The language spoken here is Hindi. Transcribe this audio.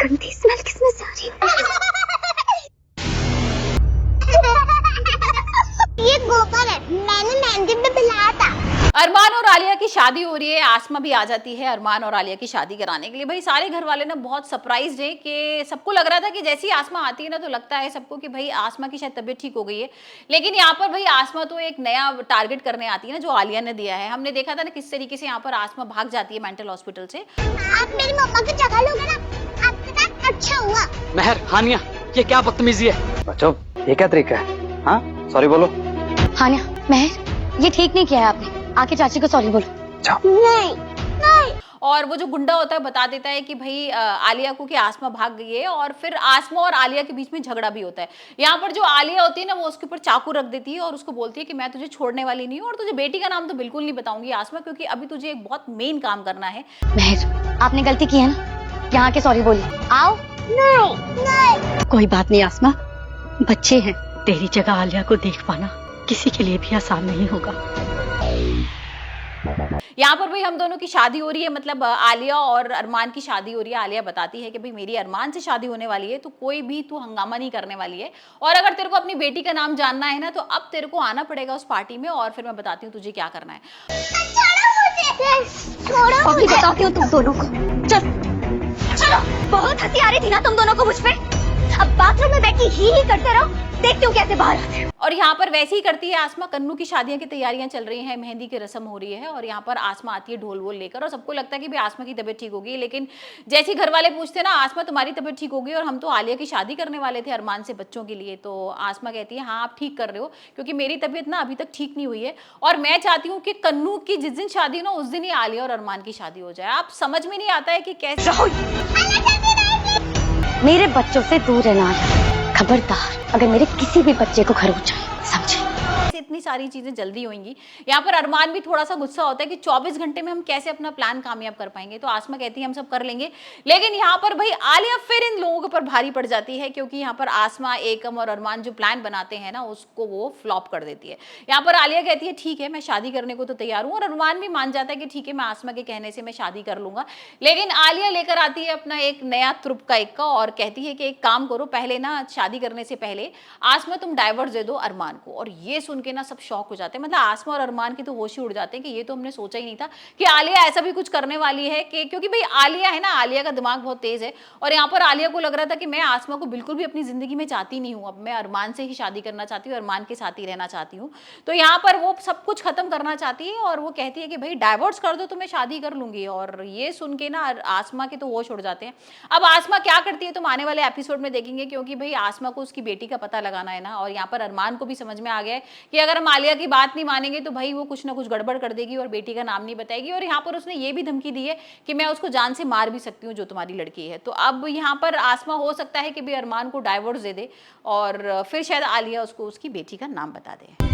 गंदी स्मेल किसमें से आ रही है? ये गोबर है, मैंने मेहंदी में पिलाया था। अरमान और आलिया की शादी हो रही है, आसमा भी आ जाती है अरमान और आलिया की शादी कराने के लिए। भाई सारे घर वाले ना बहुत सरप्राइज्ड हैं कि सबको लग रहा था कि जैसे ही आसमा आती है ना तो लगता है सबको कि भाई आसमा की शायद तबीयत ठीक हो गई है, लेकिन यहाँ पर भाई आसमा तो एक नया टारगेट करने आती है ना जो आलिया ने दिया है। हमने देखा था ना किस तरीके से यहाँ पर आसमा भाग जाती है मेंटल हॉस्पिटल से। आप मेरी मम्मा की जगह लोगे ना, आपके साथ अच्छा हुआ। महर, हानिया, ये क्या बदतमीजी है? बच्चों, ये क्या तरीका है? हाँ, सॉरी बोलो। हानिया, महर, ये ठीक नहीं किया है आपने, आके चाची को सॉरी बोलो। नहीं नहीं। और वो जो गुंडा होता है बता देता है कि भाई आलिया को कि आसमा भाग गई है, और फिर आसमा और आलिया के बीच में झगड़ा भी होता है। यहाँ पर जो आलिया होती है ना वो उसके ऊपर चाकू रख देती है और उसको बोलती है कि मैं तुझे छोड़ने वाली नहीं हूँ, और तुझे बेटी का नाम तो बिल्कुल नहीं बताऊंगी आसमा, क्योंकि अभी तुझे एक बहुत मेन काम करना है। महर, आपने गलती की है ना, यहाँ के सॉरी बोलिए। आओ। नहीं नहीं। कोई बात नहीं आसमा, बच्चे हैं, तेरी जगह आलिया को देख पाना किसी के लिए भी आसान नहीं होगा। यहाँ पर भाई हम दोनों की शादी हो रही है, मतलब आलिया और अरमान की शादी हो रही है। आलिया बताती है कि भाई मेरी अरमान से शादी होने वाली है, तो कोई भी तू हंगामा नहीं करने वाली है, और अगर तेरे को अपनी बेटी का नाम जानना है ना तो अब तेरे को आना पड़ेगा उस पार्टी में, और फिर मैं बताती हूँ तुझे क्या करना है। छोड़ो अभी बताती हूँ तुम दोनों को। चल चलो, बहुत हंसी आ रही थी ना तुम दोनों को मुझ पे, अब बाथरूम में बैठी ही करते रहो, देखती हूँ कैसे बाहर आते हो। और यहाँ पर वैसे ही करती है आसमा। कन्नू की शादियां की तैयारियां चल रही हैं, मेहंदी की रस्म हो रही है, और यहाँ पर आसमा आती है ढोल वोल लेकर, और सबको लगता है कि भाई आसमा की तबीयत ठीक होगी, लेकिन जैसे ही घर वाले पूछते हैं ना आसमा तुम्हारी तबीयत ठीक होगी, और हम तो आलिया की शादी करने वाले थे अरमान से बच्चों के लिए, तो आसमा कहती है हाँ आप ठीक कर रहे हो, क्योंकि मेरी तबीयत ना अभी तक ठीक नहीं हुई है, और मैं चाहती हूँ कि कन्नू की जिस दिन शादी हो ना उस दिन ही आलिया और अरमान की शादी हो जाए। आप समझ में नहीं आता है कि कैसे। मेरे बच्चों से दूर रहना, खबरदार अगर मेरे किसी भी बच्चे को घर जाए, समझे? इतनी सारी चीजें जल्दी होंगी। यहाँ पर अरमान भी थोड़ा सा गुस्सा होता है कि 24 घंटे में हम कैसे अपना प्लान कामयाब कर पाएंगे, तो आसमा कहती है हम सब कर लेंगे, लेकिन यहाँ पर भाई आलिया फिर इन लोगों के ऊपर भारी पड़ जाती है, क्योंकि यहाँ पर आसमा, एकम और अरमान जो प्लान बनाते हैं ना उसको वो फ्लॉप कर देती है। यहाँ पर आलिया कहती है ठीक है मैं शादी करने को तो तैयार हूँ, और अरमान भी मान जाता है कि ठीक है मैं आसमा के कहने से मैं शादी कर लूंगा, लेकिन आलिया लेकर आती है अपना एक नया तुरुप का इक्का, और कहती है कि एक काम करो, पहले ना शादी करने से पहले आसमा तुम डाइवर्स दे दो अरमान को। और ये सुन के ना सब शॉक हो जाते हैं, मतलब आसमा और अरमान की तो होश ही उड़ जाते हैं कि ये तो हमने सोचा ही नहीं था कि आलिया ऐसा भी कुछ करने वाली है, कि क्योंकि भाई आलिया है ना, आलिया का दिमाग बहुत तेज है, और यहाँ पर आलिया को लग रहा था कि मैं आसमा को बिल्कुल भी अपनी जिंदगी में चाहती नहीं हूँ, अब मैं अरमान से ही शादी करना चाहती हूँ, अरमान के साथ ही रहना चाहती हूँ। तो यहाँ पर वो सब कुछ खत्म करना चाहती है, और वो कहती है कि भाई डाइवोर्स कर दो तो मैं शादी कर लूंगी। और ये सुन के ना आसमा के तो होश उड़ जाते हैं। अब आसमा क्या करती है तुम आने वाले एपिसोड में देखेंगे, क्योंकि भाई आसमा को उसकी बेटी का पता लगाना है ना, और यहाँ पर अरमान को भी समझ में आ गया है कि अगर हम आलिया की बात नहीं मानेंगे तो भाई वो कुछ ना कुछ गड़बड़ कर देगी और बेटी का नाम नहीं बताएगी, और यहाँ पर उसने ये भी धमकी दी है कि मैं उसको जान से मार भी सकती हूँ जो तुम्हारी लड़की है। तो अब यहाँ पर आसमा हो सकता है कि भी अरमान को डाइवोर्स दे दे, और फिर शायद आलिया उसको उसकी बेटी का नाम बता दे।